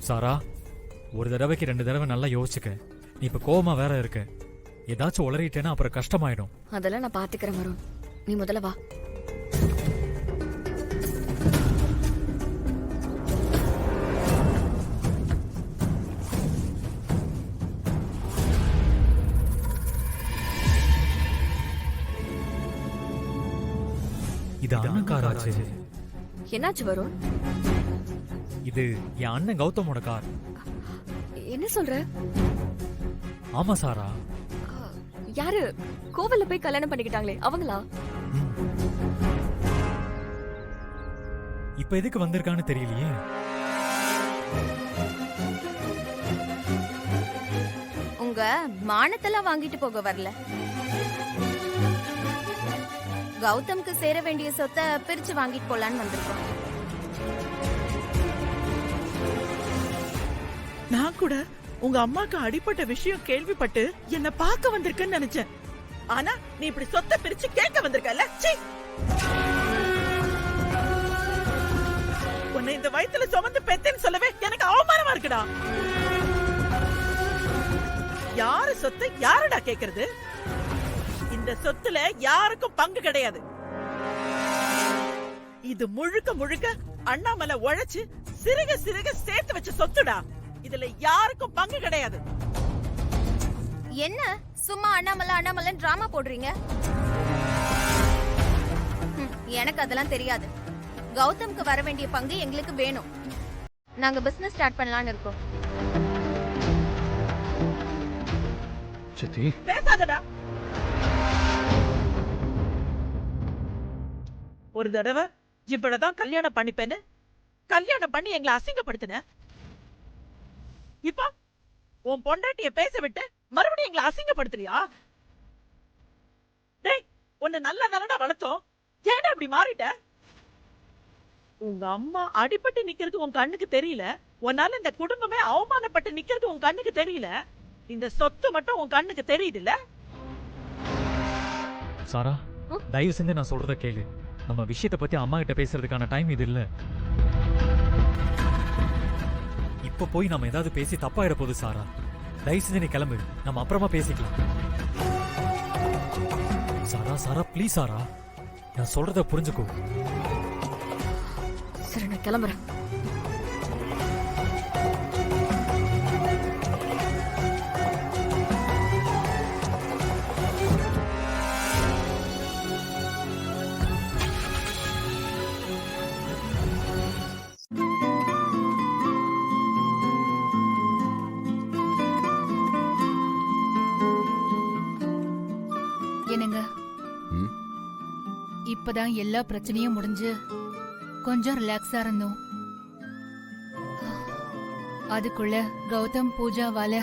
சாரா, ஒரு தடவைக்கு 2 தடவை நல்லா யோசிச்சுக்க. நீ இப்ப கோவமா வேற இருக்க. ஏதாச்சும் உளறிட்டேன்னா அப்புறம் கஷ்டமாயிடும். அதெல்லாம் நான் பாத்துக்கிறேன் வருண். நீ முதல்ல வா. இது அண்ணன் கார் ஆச்சு. என்னாச்சு வருண்? இது என் அண்ணன் கௌதமோட கார். என்ன சொல்ற? ஆமா சாரா. யாரு? கோவில்ல போய் கல்யாணம் பண்ணிக்கிட்டாங்களே அவங்களா? இப்ப எதுக்கு வந்திருக்கான்னு தெரியலையே. உங்க மானத்தெல்லாம் வாங்கிட்டு போக வரல. கௌதம்க்கு சேர வேண்டிய சொத்தை பிரிச்சு வாங்கிட்டு போலான்னு வந்திருக்கோம். நான் கூட உங்க அம்மாக்கு அடிப்பட்ட விஷயம் கேள்விப்பட்டு என்ன பார்க்க வந்திருக்கேன்னு நினைச்சேன். ஆனா நீ இப்படி சொத்தை பிரிச்சு கேட்க வந்திருக்கல. உன்னை இந்த வயித்துல சுமந்து பெத்தேன்னு சொல்லவே எனக்கு அவமானமா இருக்குடா. யாரு சொத்தை யாருடா கேக்குறது? இந்த சொத்துல யாருக்கும் பங்கு கிடையாது. இது முழுக்க முழுக்க அண்ணாமலை உழைச்சு சிறுக சிறுக சேர்த்து வச்ச சொத்துடா. இதுல யாருக்கும் பங்கு கிடையாது. என்ன சும்மா அண்ணாமலை டிராமா போடுறீங்க? எனக்கு அதெல்லாம் தெரியாது. கௌதம்க்கு வர வேண்டிய பங்கு எங்களுக்கு வேணும். நாங்க பிசினஸ் ஸ்டார்ட் பண்ணலாம்னு இருக்கோம். சித்தி, பேசாதடா. ஒரு தடவை இப்பதான் கல்யாணம் பண்ணிப்பேன்னு கல்யாணம் பண்ணி எங்களை அசிங்கப்படுத்தின. இப்ப உன் பொண்டாட்டிய பேச விட்டு மறுபடியும் எங்களை அசிங்கப்படுத்துறியா? டேய், உன்னை நல்ல நல்லடா வளர்த்தோம். ஏன்டா இப்படி மாறிட்ட? உங்க அம்மா அடிபட்டு நிக்கிறது உன் கண்ணுக்கு தெரியல. உன்னால இந்த குடும்பமே அவமானப்பட்டு நிக்கிறது உன் கண்ணுக்கு தெரியல. இந்த சொத்து மட்டும் உன் கண்ணுக்கு தெரியுது இல்ல? சாரா, தயவு செஞ்சு நான் சொல்றத கேளு. நம்ம விஷயத்தை பத்தி அம்மா கிட்ட பேசுறதுக்கான டைம் இது இல்ல. இப்ப போய் நம்ம ஏதாவது பேசி தப்பாயிட போகுது சாரா. தயவு செஞ்சு நீ கிளம்பு, நம்ம அப்புறமா பேசிக்கலாம். சாரா சாரா ப்ளீஸ் சாரா, நான் சொல்றத புரிஞ்சுக்கோ. சரி, நான் கிளம்புறேன். என்னங்க, இப்பதான் எல்லா பிரச்சனையும் முடிஞ்சு கொஞ்சம் ரிலாக்ஸா இருந்தோம். அதுக்குள்ள கௌதம் பூஜாவால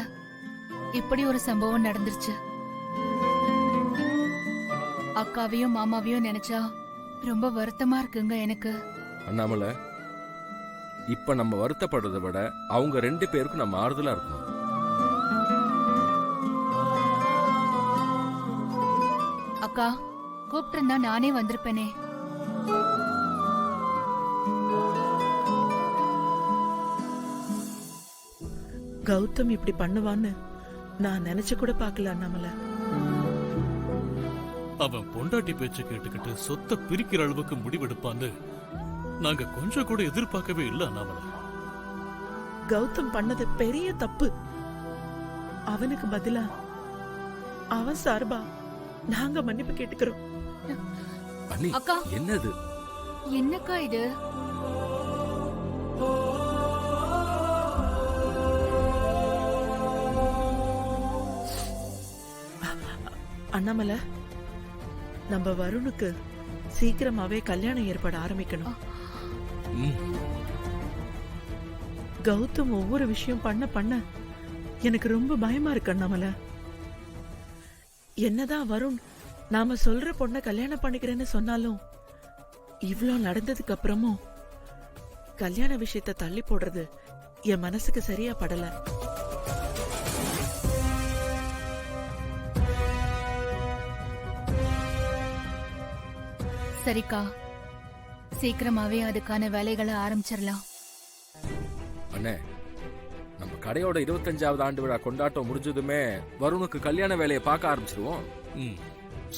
இப்படி ஒரு சம்பவம் நடந்துருச்சு. அக்காவையும் மாமாவையும் நினைச்சா ரொம்ப வருத்தமா இருக்குங்க எனக்கு. அண்ணாமலை, இப்ப நம்ம வருத்தப்படுறதை விட அவங்க 2 பேருக்கும் நம்ம ஆறுதலா இருக்கணும். அக்கா கூப்பிட்டிருந்தா நானே வந்திருப்பேனே. கௌதம் இப்படி பண்ணுவான்னு நான் நினைச்சு கூட பாக்கல அண்ணாமலை. அவன் பொண்டாட்டி பேச்ச கேட்டுக்கிட்டு சொத்தை பிரிக்கிற அளவுக்கு முடிவெடுப்பான்னு நாங்க கொஞ்சம் கூட எதிர்பார்க்கவே இல்ல அண்ணாமலை. கௌதம் பண்ணது பெரிய தப்பு. அவனுக்கு பதிலா அவன் சார்பா நாங்க மன்னிப்பு கேட்டுக்கிறோம். அண்ணி, அக்கா, என்னது? என்னக்கா இது? அண்ணாமலை, நம்ம வருணுக்கு சீக்கிரமாவே கல்யாணம் ஏற்பாடு ஆரம்பிக்கணும். கௌதம் ஒவ்வொரு விஷயம் பண்ண பண்ண எனக்கு ரொம்ப பயமா இருக்கு அண்ணாமலை. என்னதான் வருண் நாம சொல்ற பொண்ண கல்யாணம் பண்ணிக்கிறேன்னு சொன்னாலும் இவ்ளோ நடந்ததுக்கு அப்புறமும் கல்யாண விஷயத்தை தள்ளி போடுறது என் மனசுக்கு சரியா படல. சரிக்கா, சீக்கிரமாவே அதுக்கான வேலைகளை ஆரம்பிச்சிடலாம். அண்ணே, நம்ம கடையோட 25வது ஆண்டு விழா கொண்டாட்டம் முடிஞ்சதுமே வருணுக்கு கல்யாண வேலையை பார்க்க ஆரம்பிச்சிருவோம். ம்,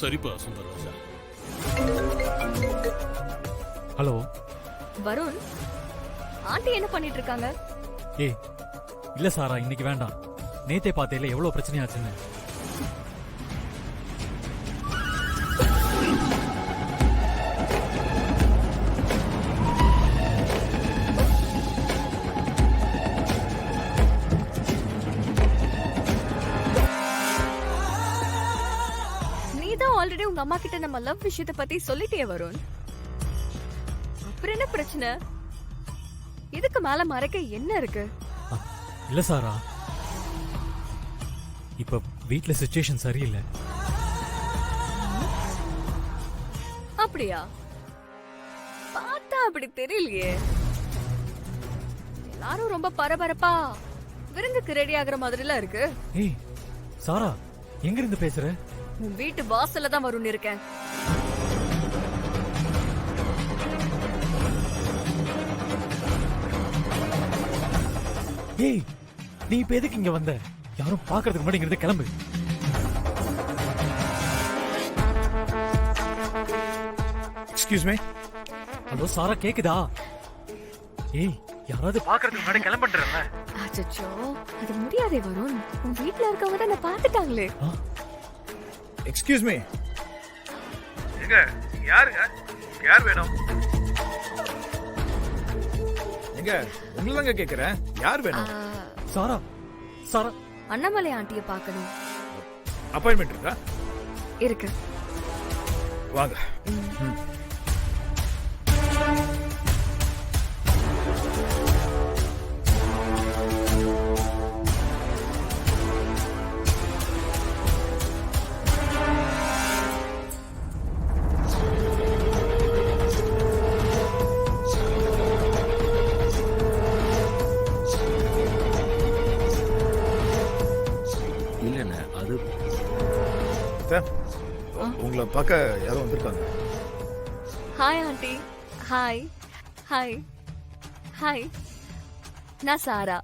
சரிப்பா சுந்தரராஜா. ஹலோ. வருண், ஆண்டி என்ன பண்ணிட்டு இருக்காங்க? ஏய் இல்ல சாரா, இன்னைக்கு வேண்டாம். நேத்தே பார்த்தேல எவ்வளவு பிரச்சனையாச்சுன்னு. நீதான் ஆல்ரெடி உங்க அம்மா கிட்ட நம்ம லவ் விஷயத்தை பத்தி சொல்லிட்டே வருண். அப்புறம் என்ன பிரச்சனை? இதுக்கு மேல மறைக்க என்ன இருக்கு? இல்ல சாரா, இப்ப வீட்ல சிச்சுவேஷன் சரியில்லை. அப்படியா? பார்த்தா அப்படி தெரியலையே. எல்லாரும் ரொம்ப பரபரப்பா விருந்துக்கு ரெடி ஆகுற மாதிரில இருக்கு. ஏய் சாரா, எங்க இருந்து பேசுற? உன் வீட்டு வாசல்ல தான் வருண் இருக்கேன். ஏய் நீ இப்ப எதுக்கு இங்க வந்த? யாரும் பாக்குறதுக்கு முன்னாடி இங்க இருந்து கிளம்பு. Excuse me. ஹலோ சாரா, கேக்குதா? ஏய் யாராவது பாக்குறதுக்கு முன்னாடி கிளம்புன்றல. அச்சச்சோ, அது முடியாதே வருண். உன் வீட்ல இருக்கவங்க தான் என்ன பார்த்துட்டாங்களே. Excuse me. எங்க யாருங்க? யார் வேணும்? எங்க உங்களங்க கேக்குறேன். யார் வேணும்? சாரா சாரா, அண்ணாமலை ஆண்டிய பார்க்கணும். அப்பாயின்மெண்ட் இருக்கா? இருக்கு. வாங்க. இல்லண்ணே, அது உங்களை பார்க்க யாரோ வந்திருக்காங்க. Hi aunty. Hi hi hi. நான் சாரா.